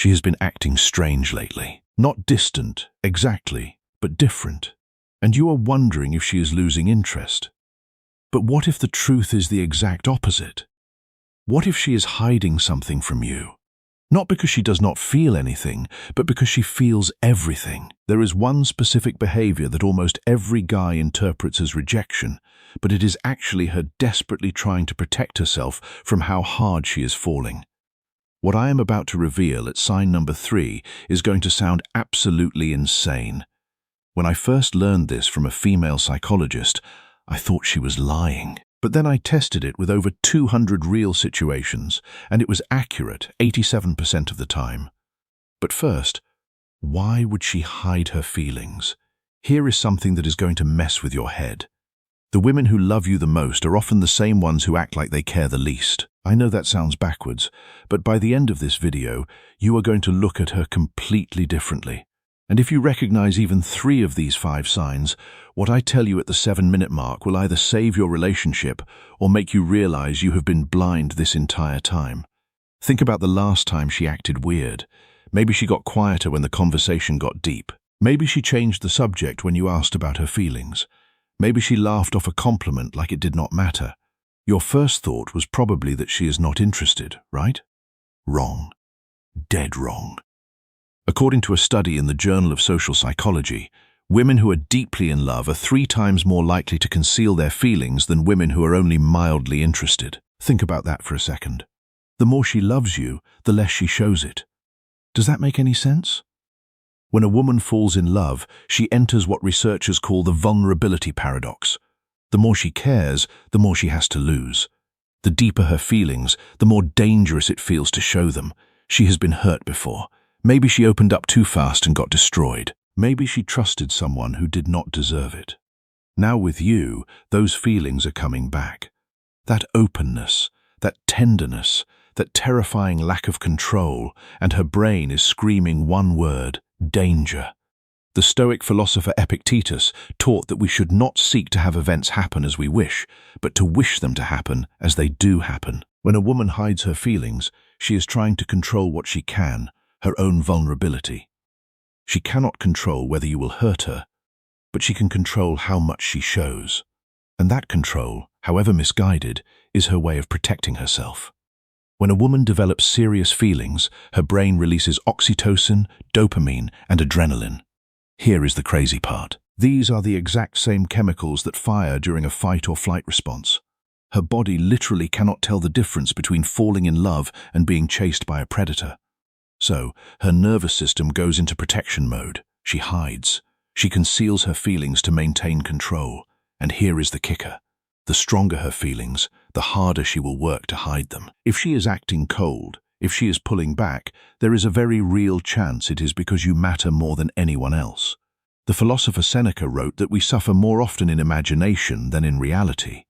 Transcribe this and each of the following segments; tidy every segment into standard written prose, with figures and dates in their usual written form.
She has been acting strange lately. Not distant, exactly, but different. And you are wondering if she is losing interest. But what if the truth is the exact opposite? What if she is hiding something from you? Not because she does not feel anything, but because she feels everything. There is one specific behavior that almost every guy interprets as rejection, but it is actually her desperately trying to protect herself from how hard she is falling. What I am about to reveal at sign number 3 is going to sound absolutely insane. When I first learned this from a female psychologist, I thought she was lying. But then I tested it with over 200 real situations, and it was accurate 87% of the time. But first, why would she hide her feelings? Here is something that is going to mess with your head. The women who love you the most are often the same ones who act like they care the least. I know that sounds backwards, but by the end of this video, you are going to look at her completely differently. And if you recognize even 3 of these 5 signs, what I tell you at the 7-minute mark will either save your relationship or make you realize you have been blind this entire time. Think about the last time she acted weird. Maybe she got quieter when the conversation got deep. Maybe she changed the subject when you asked about her feelings. Maybe she laughed off a compliment like it did not matter. Your first thought was probably that she is not interested, right? Wrong. Dead wrong. According to a study in the Journal of Social Psychology, women who are deeply in love are 3 times more likely to conceal their feelings than women who are only mildly interested. Think about that for a second. The more she loves you, the less she shows it. Does that make any sense? When a woman falls in love, she enters what researchers call the vulnerability paradox. The more she cares, the more she has to lose. The deeper her feelings, the more dangerous it feels to show them. She has been hurt before. Maybe she opened up too fast and got destroyed. Maybe she trusted someone who did not deserve it. Now with you, those feelings are coming back. That openness, that tenderness, that terrifying lack of control, and her brain is screaming one word: danger. The Stoic philosopher Epictetus taught that we should not seek to have events happen as we wish, but to wish them to happen as they do happen. When a woman hides her feelings, she is trying to control what she can, her own vulnerability. She cannot control whether you will hurt her, but she can control how much she shows. And that control, however misguided, is her way of protecting herself. When a woman develops serious feelings, her brain releases oxytocin, dopamine, and adrenaline. Here is the crazy part. These are the exact same chemicals that fire during a fight or flight response. Her body literally cannot tell the difference between falling in love and being chased by a predator. So, her nervous system goes into protection mode. She hides. She conceals her feelings to maintain control. And here is the kicker. The stronger her feelings, the harder she will work to hide them. If she is acting cold, if she is pulling back, there is a very real chance it is because you matter more than anyone else. The philosopher Seneca wrote that we suffer more often in imagination than in reality.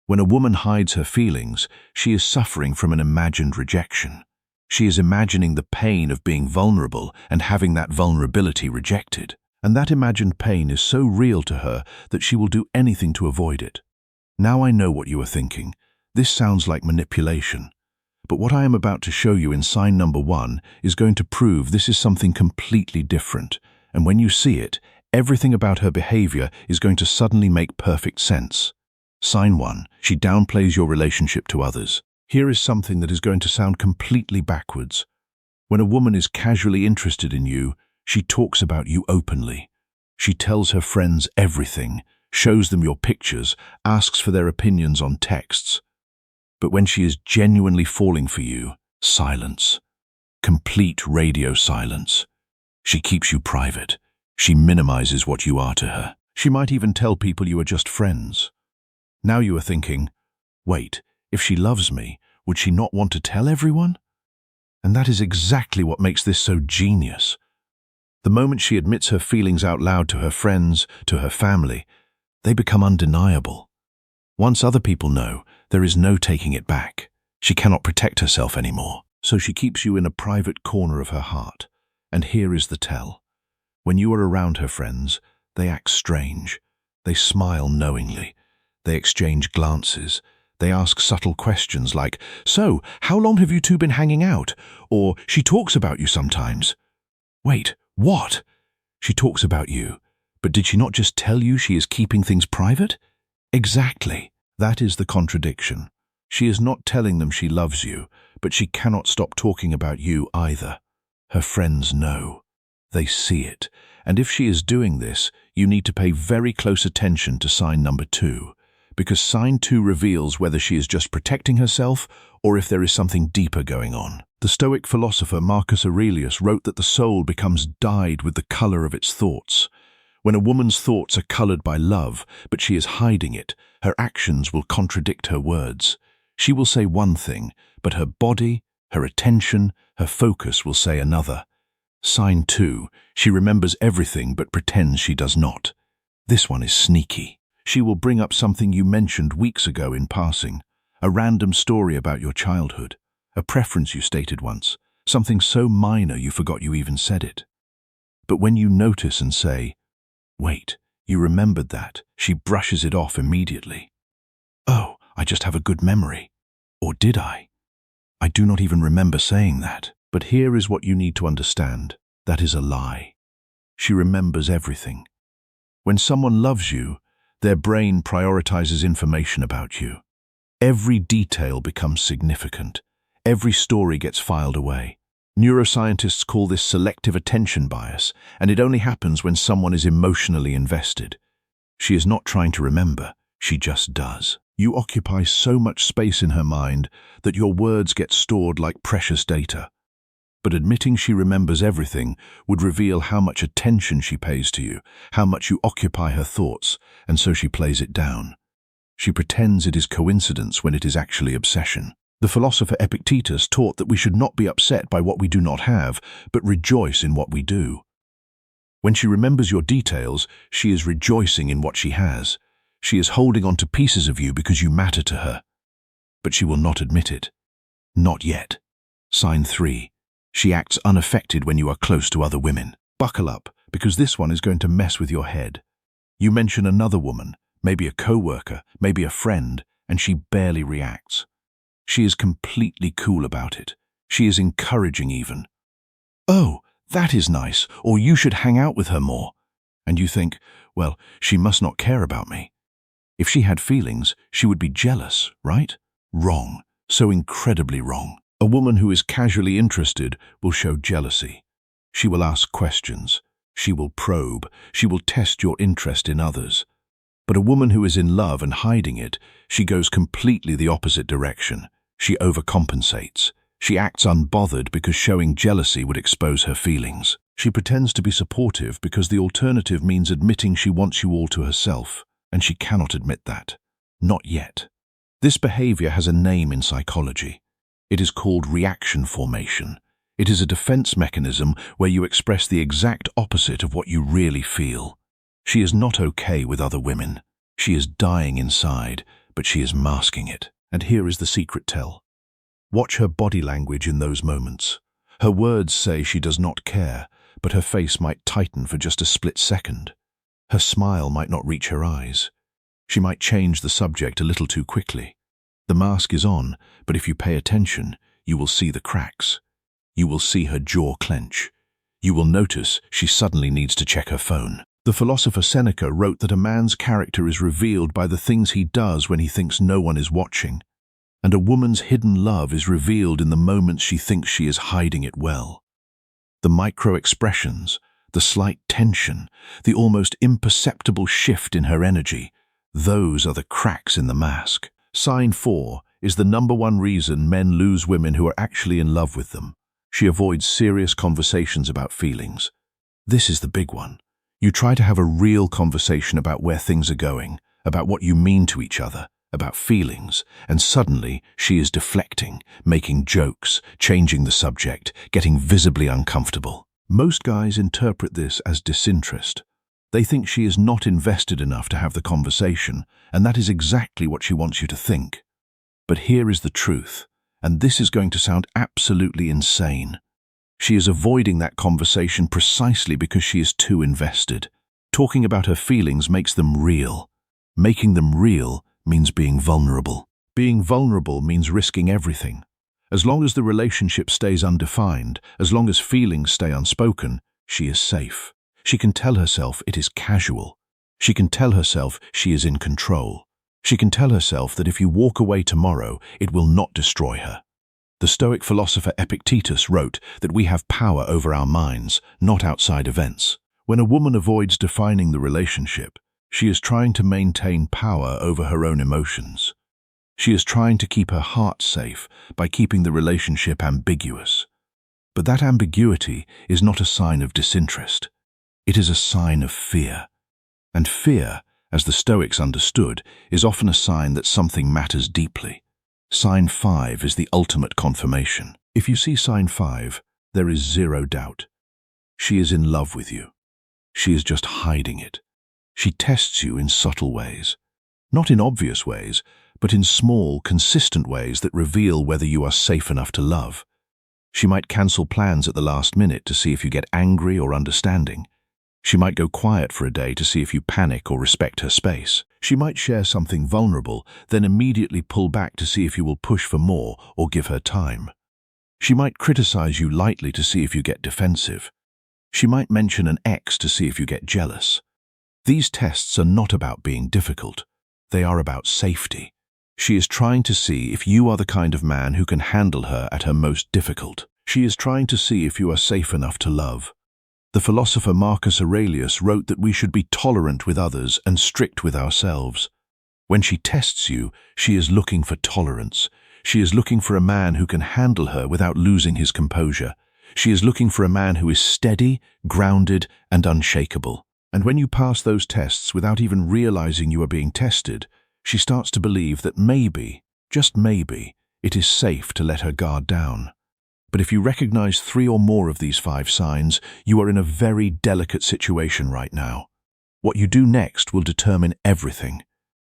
When a woman hides her feelings, she is suffering from an imagined rejection. She is imagining the pain of being vulnerable and having that vulnerability rejected. And that imagined pain is so real to her that she will do anything to avoid it. Now I know what you are thinking. This sounds like manipulation. But what I am about to show you in sign number 1 is going to prove this is something completely different. And when you see it, everything about her behavior is going to suddenly make perfect sense. Sign 1, she downplays your relationship to others. Here is something that is going to sound completely backwards. When a woman is casually interested in you, she talks about you openly. She tells her friends everything, shows them your pictures, asks for their opinions on texts. But when she is genuinely falling for you, silence. Complete radio silence. She keeps you private. She minimizes what you are to her. She might even tell people you are just friends. Now you are thinking, wait, if she loves me, would she not want to tell everyone? And that is exactly what makes this so genius. The moment she admits her feelings out loud to her friends, to her family, they become undeniable. Once other people know, there is no taking it back. She cannot protect herself anymore, so she keeps you in a private corner of her heart. And here is the tell. When you are around her friends, they act strange. They smile knowingly. They exchange glances. They ask subtle questions like, "So, how long have you two been hanging out?" Or, "She talks about you sometimes." Wait, what? She talks about you, but did she not just tell you she is keeping things private? Exactly. That is the contradiction. She is not telling them she loves you, but she cannot stop talking about you either. Her friends know. They see it. And if she is doing this, you need to pay very close attention to sign number 2, because sign 2 reveals whether she is just protecting herself or if there is something deeper going on. The Stoic philosopher Marcus Aurelius wrote that the soul becomes dyed with the color of its thoughts. When a woman's thoughts are colored by love, but she is hiding it, her actions will contradict her words. She will say one thing, but her body, her attention, her focus will say another. Sign 2, she remembers everything but pretends she does not. This one is sneaky. She will bring up something you mentioned weeks ago in passing, a random story about your childhood, a preference you stated once, something so minor you forgot you even said it. But when you notice and say, "Wait, you remembered that," she brushes it off immediately. "Oh, I just have a good memory. Or did I? I do not even remember saying that." But here is what you need to understand. That is a lie. She remembers everything. When someone loves you, their brain prioritizes information about you. Every detail becomes significant. Every story gets filed away. Neuroscientists call this selective attention bias, and it only happens when someone is emotionally invested. She is not trying to remember, she just does. You occupy so much space in her mind that your words get stored like precious data. But admitting she remembers everything would reveal how much attention she pays to you, how much you occupy her thoughts, and so she plays it down. She pretends it is coincidence when it is actually obsession. The philosopher Epictetus taught that we should not be upset by what we do not have, but rejoice in what we do. When she remembers your details, she is rejoicing in what she has. She is holding on to pieces of you because you matter to her. But she will not admit it. Not yet. Sign 3. She acts unaffected when you are close to other women. Buckle up, because this one is going to mess with your head. You mention another woman, maybe a co-worker, maybe a friend, and she barely reacts. She is completely cool about it. She is encouraging even. "Oh, that is nice," or "You should hang out with her more." And you think, well, she must not care about me. If she had feelings, she would be jealous, right? Wrong. So incredibly wrong. A woman who is casually interested will show jealousy. She will ask questions. She will probe. She will test your interest in others. But a woman who is in love and hiding it, she goes completely the opposite direction. She overcompensates. She acts unbothered because showing jealousy would expose her feelings. She pretends to be supportive because the alternative means admitting she wants you all to herself, and she cannot admit that. Not yet. This behavior has a name in psychology. It is called reaction formation. It is a defense mechanism where you express the exact opposite of what you really feel. She is not okay with other women. She is dying inside, but she is masking it. And here is the secret tell. Watch her body language in those moments. Her words say she does not care, but her face might tighten for just a split second. Her smile might not reach her eyes. She might change the subject a little too quickly. The mask is on, but if you pay attention, you will see the cracks. You will see her jaw clench. You will notice she suddenly needs to check her phone. The philosopher Seneca wrote that a man's character is revealed by the things he does when he thinks no one is watching. And a woman's hidden love is revealed in the moments she thinks she is hiding it well. The micro-expressions, the slight tension, the almost imperceptible shift in her energy, those are the cracks in the mask. Sign 4 is the #1 reason men lose women who are actually in love with them. She avoids serious conversations about feelings. This is the big one. You try to have a real conversation about where things are going, about what you mean to each other, about feelings, and suddenly she is deflecting, making jokes, changing the subject, getting visibly uncomfortable. Most guys interpret this as disinterest. They think she is not invested enough to have the conversation, and that is exactly what she wants you to think. But here is the truth, and this is going to sound absolutely insane. She is avoiding that conversation precisely because she is too invested. Talking about her feelings makes them real. Making them real means being vulnerable. Being vulnerable means risking everything. As long as the relationship stays undefined, as long as feelings stay unspoken, she is safe. She can tell herself it is casual. She can tell herself she is in control. She can tell herself that if you walk away tomorrow, it will not destroy her. The Stoic philosopher Epictetus wrote that we have power over our minds, not outside events. When a woman avoids defining the relationship, she is trying to maintain power over her own emotions. She is trying to keep her heart safe by keeping the relationship ambiguous. But that ambiguity is not a sign of disinterest. It is a sign of fear. And fear, as the Stoics understood, is often a sign that something matters deeply. Sign 5 is the ultimate confirmation. If you see sign 5, there is zero doubt. She is in love with you. She is just hiding it. She tests you in subtle ways. Not in obvious ways, but in small, consistent ways that reveal whether you are safe enough to love. She might cancel plans at the last minute to see if you get angry or understanding. She might go quiet for a day to see if you panic or respect her space. She might share something vulnerable, then immediately pull back to see if you will push for more or give her time. She might criticize you lightly to see if you get defensive. She might mention an ex to see if you get jealous. These tests are not about being difficult. They are about safety. She is trying to see if you are the kind of man who can handle her at her most difficult. She is trying to see if you are safe enough to love. The philosopher Marcus Aurelius wrote that we should be tolerant with others and strict with ourselves. When she tests you, she is looking for tolerance. She is looking for a man who can handle her without losing his composure. She is looking for a man who is steady, grounded, and unshakable. And when you pass those tests without even realizing you are being tested, she starts to believe that maybe, just maybe, it is safe to let her guard down. But if you recognize 3 or more of these 5 signs, you are in a very delicate situation right now. What you do next will determine everything,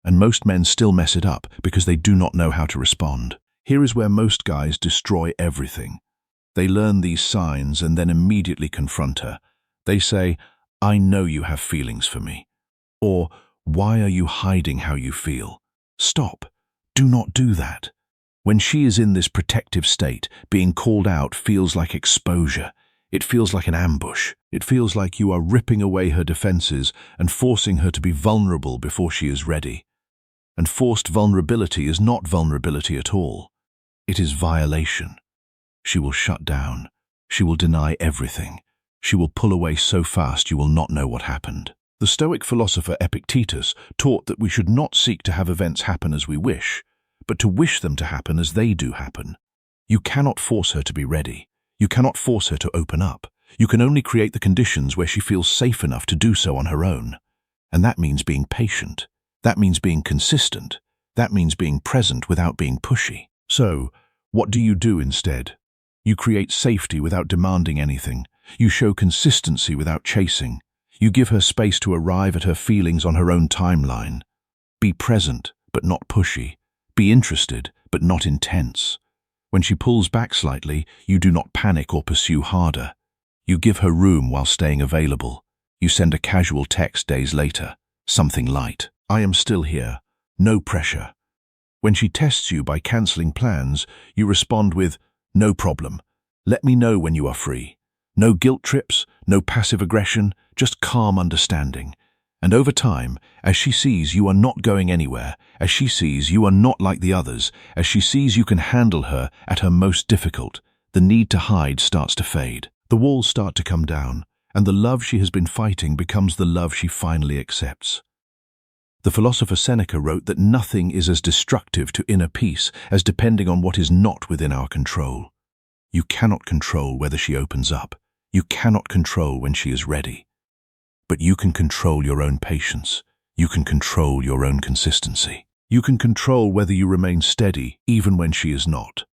and most men still mess it up because they do not know how to respond. Here is where most guys destroy everything. They learn these signs and then immediately confront her. They say, "I know you have feelings for me." Or, "Why are you hiding how you feel?" Stop. Do not do that. When she is in this protective state, being called out feels like exposure. It feels like an ambush. It feels like you are ripping away her defenses and forcing her to be vulnerable before she is ready. And forced vulnerability is not vulnerability at all. It is violation. She will shut down. She will deny everything. She will pull away so fast you will not know what happened. The Stoic philosopher Epictetus taught that we should not seek to have events happen as we wish, but to wish them to happen as they do happen. You cannot force her to be ready. You cannot force her to open up. You can only create the conditions where she feels safe enough to do so on her own. And that means being patient. That means being consistent. That means being present without being pushy. So, what do you do instead? You create safety without demanding anything. You show consistency without chasing. You give her space to arrive at her feelings on her own timeline. Be present, but not pushy. Be interested, but not intense. When she pulls back slightly, you do not panic or pursue harder. You give her room while staying available. You send a casual text days later, something light. "I am still here. No pressure." When she tests you by cancelling plans, you respond with, "No problem. Let me know when you are free." No guilt trips, no passive aggression, just calm understanding. And over time, as she sees you are not going anywhere, as she sees you are not like the others, as she sees you can handle her at her most difficult, the need to hide starts to fade. The walls start to come down, and the love she has been fighting becomes the love she finally accepts. The philosopher Seneca wrote that nothing is as destructive to inner peace as depending on what is not within our control. You cannot control whether she opens up. You cannot control when she is ready. But you can control your own patience. You can control your own consistency. You can control whether you remain steady even when she is not.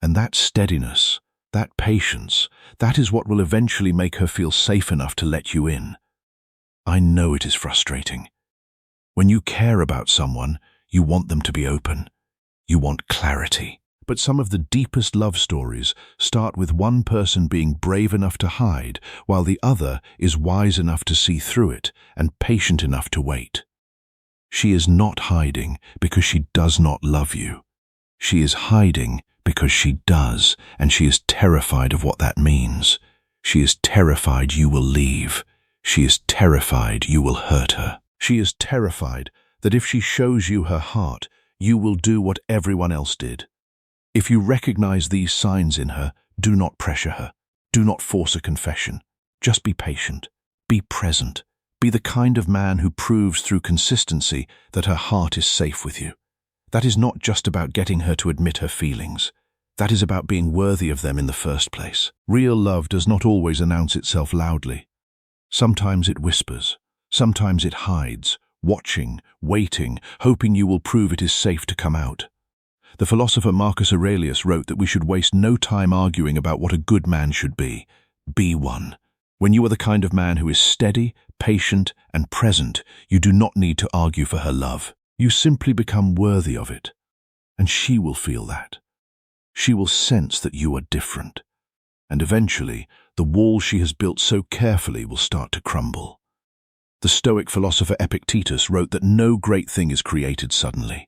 And that steadiness, that patience, that is what will eventually make her feel safe enough to let you in. I know it is frustrating. When you care about someone, you want them to be open. You want clarity. But some of the deepest love stories start with one person being brave enough to hide, while the other is wise enough to see through it and patient enough to wait. She is not hiding because she does not love you. She is hiding because she does, and she is terrified of what that means. She is terrified you will leave. She is terrified you will hurt her. She is terrified that if she shows you her heart, you will do what everyone else did. If you recognize these signs in her, do not pressure her. Do not force a confession. Just be patient. Be present. Be the kind of man who proves through consistency that her heart is safe with you. That is not just about getting her to admit her feelings. That is about being worthy of them in the first place. Real love does not always announce itself loudly. Sometimes it whispers. Sometimes it hides, watching, waiting, hoping you will prove it is safe to come out. The philosopher Marcus Aurelius wrote that we should waste no time arguing about what a good man should be. Be one. When you are the kind of man who is steady, patient, and present, you do not need to argue for her love. You simply become worthy of it. And she will feel that. She will sense that you are different. And eventually, the wall she has built so carefully will start to crumble. The Stoic philosopher Epictetus wrote that no great thing is created suddenly.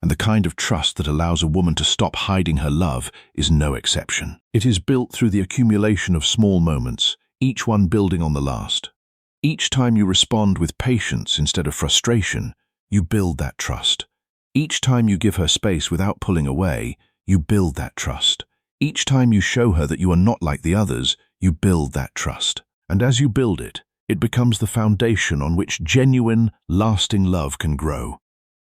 And the kind of trust that allows a woman to stop hiding her love is no exception. It is built through the accumulation of small moments, each one building on the last. Each time you respond with patience instead of frustration, you build that trust. Each time you give her space without pulling away, you build that trust. Each time you show her that you are not like the others, you build that trust. And as you build it, it becomes the foundation on which genuine, lasting love can grow.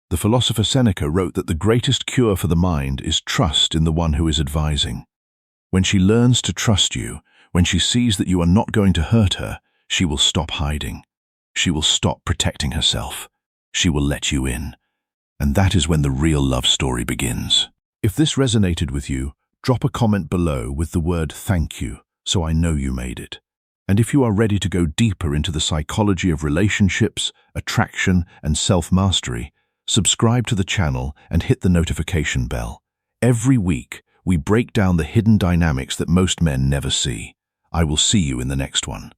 The philosopher Seneca wrote that the greatest cure for the mind is trust in the one who is advising. When she learns to trust you, when she sees that you are not going to hurt her, she will stop hiding. She will stop protecting herself. She will let you in. And that is when the real love story begins. If this resonated with you, drop a comment below with the word "thank you" so I know you made it. And if you are ready to go deeper into the psychology of relationships, attraction, and self-mastery, subscribe to the channel and hit the notification bell. Every week, we break down the hidden dynamics that most men never see. I will see you in the next one.